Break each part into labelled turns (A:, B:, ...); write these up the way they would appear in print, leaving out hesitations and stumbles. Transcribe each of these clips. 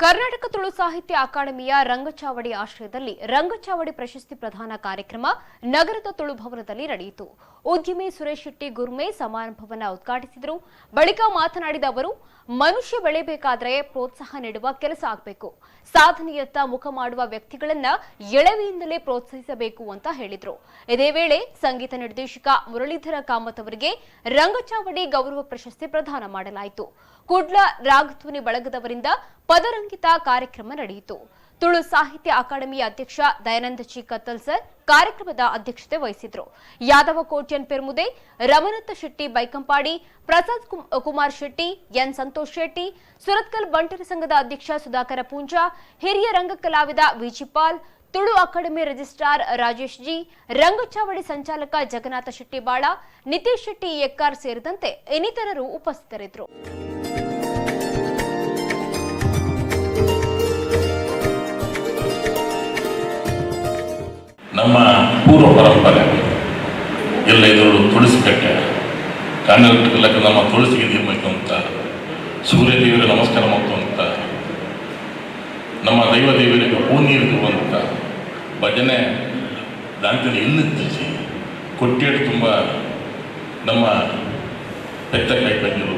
A: ಕರ್ನಾಟಕ ತುಳು ಸಾಹಿತ್ಯ ಅಕಾಡೆಮಿಯ ರಂಗಚಾವಡಿ ಆಶ್ರಯದಲ್ಲಿ ರಂಗಚಾವಡಿ ಪ್ರಶಸ್ತಿ ಪ್ರದಾನ ಕಾರ್ಯಕ್ರಮ ನಗರದ ತುಳು ಭವನದಲ್ಲಿ ನಡೆಯಿತು. ಉದ್ಯಮಿ ಸುರೇಶ್ ಶೆಟ್ಟಿ ಗುರ್ಮೆ ಸಮಾರಂಭವನ್ನು ಉದ್ಘಾಟಿಸಿದರು. ಬಳಿಕ ಮಾತನಾಡಿದ ಅವರು, ಮನುಷ್ಯ ಬೆಳೆಯಬೇಕಾದರೆ ಪ್ರೋತ್ಸಾಹ ನೀಡುವ ಕೆಲಸ ಆಗಬೇಕು. ಸಾಧನೆಯತ್ತ ಮುಖ ಮಾಡುವ ವ್ಯಕ್ತಿಗಳನ್ನ ಎಳವೆಯಿಂದಲೇ ಪ್ರೋತ್ಸಾಹಿಸಬೇಕು ಅಂತ ಹೇಳಿದರು. ಇದೇ ವೇಳೆ ಸಂಗೀತ ನಿರ್ದೇಶಕ ಮುರಳೀಧರ ಕಾಮತ್ ಅವರಿಗೆ ರಂಗಚಾವಡಿ ಗೌರವ ಪ್ರಶಸ್ತಿ ಪ್ರದಾನ ಮಾಡಲಾಯಿತು. ಕುಡ್ಲ ರಾಗಧ್ವನಿ ಬಳಗದವರಿಂದ ಪದರಂಗಿತ ಕಾರ್ಯಕ್ರಮ ನಡೆಯಿತು. ತುಳು ಸಾಹಿತ್ಯ ಅಕಾಡೆಮಿಯ ಅಧ್ಯಕ್ಷ ದಯಾನಂದ ಜಿ ಕತ್ತಲ್ ಸರ್ ಕಾರ್ಯಕ್ರಮದ ಅಧ್ಯಕ್ಷತೆ ವಹಿಸಿದ್ರು. ಯಾದವ ಕೋಟ್ಯನ್ ಪೆರ್ಮುದೆ, ರಮನತ್ತ ಶೆಟ್ಟಿ ಬೈಕಂಪಾಡಿ, ಪ್ರಸಾದ್ ಕುಮಾರ್ ಶೆಟ್ಟಿ, ಎನ್ ಸಂತೋಷ್ ಶೆಟ್ಟಿ, ಸುರತ್ಕಲ್ ಬಂಟರ ಸಂಘದ ಅಧ್ಯಕ್ಷ ಸುಧಾಕರ ಪೂಂಜಾ, ಹಿರಿಯ ರಂಗ ಕಲಾವಿದ Vijipal, Tulu academy registrar Rajesh G, Rangachavadi ಸಂಚಾಲಕ ಜಗನ್ನಾಥ ಶೆಟ್ಟಿ ಬಾಳ, ನಿತೇಶ್ ಶೆಟ್ಟಿ ಎಕ್ಕಾರ್ ಸೇರಿದಂತೆ ಇನ್ನಿತರರು ಉಪಸ್ಥಿತರಿದ್ದರು.
B: ನಮ್ಮ ಪೂರ್ವ ಪರಂಪರೆ ಎಲ್ಲ ಇದರಲ್ಲೂ ತುಳಸಿಕಟ್ಟೆ ಕಾಂಡಕ್ಕೆ ನಮ್ಮ ತುಳಸಿಗೆ ನಿರ್ಮಿತು ಅಂತ, ಸೂರ್ಯ ದೇವರಿಗೆ ನಮಸ್ಕಾರ ಮಾಡ್ತು ಅಂತ, ನಮ್ಮ ದೈವ ದೇವರಿಗೆ ಹೂ ನೀಡುವಂತ ಭಜನೆ ದಾಂತಲ್ಲಿ ಇಲ್ಲಿದ್ದಿಸಿ ಕೊಟ್ಟಿಯಡು ತುಂಬ ನಮ್ಮ ಪೆತ್ತ ಕೈ ಬಂಜರು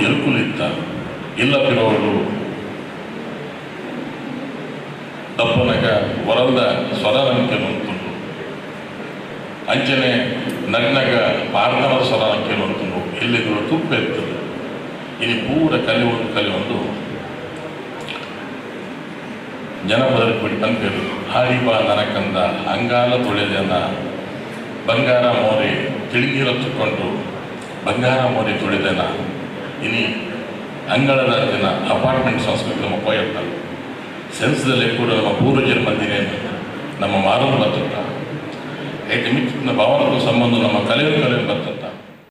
B: ಎರುಕುಲಿತ್ತ ಎಲ್ಲ ಪಿರೋರು ದಪ್ಪನಾಗ ಹೊರಲ್ದ ಸ್ವರ ನಂಬಿಕೆ ಅಂತುಂಡು, ಅಂಚನೆ ನಗ್ನಾಗ ಪಾರ್ಧವದ ಸ್ವರ ನಂಬಿಕೆ ಅಂತುಂಡು, ಎಲ್ಲಿದ್ರು ತುಪ್ಪ ಇರ್ತದೆ. ಇಲ್ಲಿ ಪೂರ ಕಲಿಯೊಂದು ಜನಪದರಿಗೆ ಬಿಟ್ಟು ಅಂಪೇರು ಹಾರಿಬ ನನಕಂದ ಅಂಗಾಲ ತೊಳೆದನ ಬಂಗಾರ ಮೋರೆ ತಿಳಿನೀರ ತುಕ್ಕೊಂಡು ಬಂಗಾರ ಮೋರೆ ತೊಳೆದನ ಇನಿ ಅಂಗಳದ ದಿನ ಅಪಾರ್ಟ್ಮೆಂಟ್ ಸಂಸ್ಕೃತಿ ನಮ್ಮ ಪೋಯತ್ತ ಸೆನ್ಸ್ದಲ್ಲೇ ಕೂಡ ನಮ್ಮ ಪೂರ್ವಜರ ಮಂದಿನೇ ನಮ್ಮ ಮಾರಲು ಬರ್ತಂತ ಐತೆ ಮಿಕ್ಕಿನ ಭಾವನಕ್ಕೂ ಸಂಬಂಧ ನಮ್ಮ ಕಲೆಯ ಬರ್ತಂತ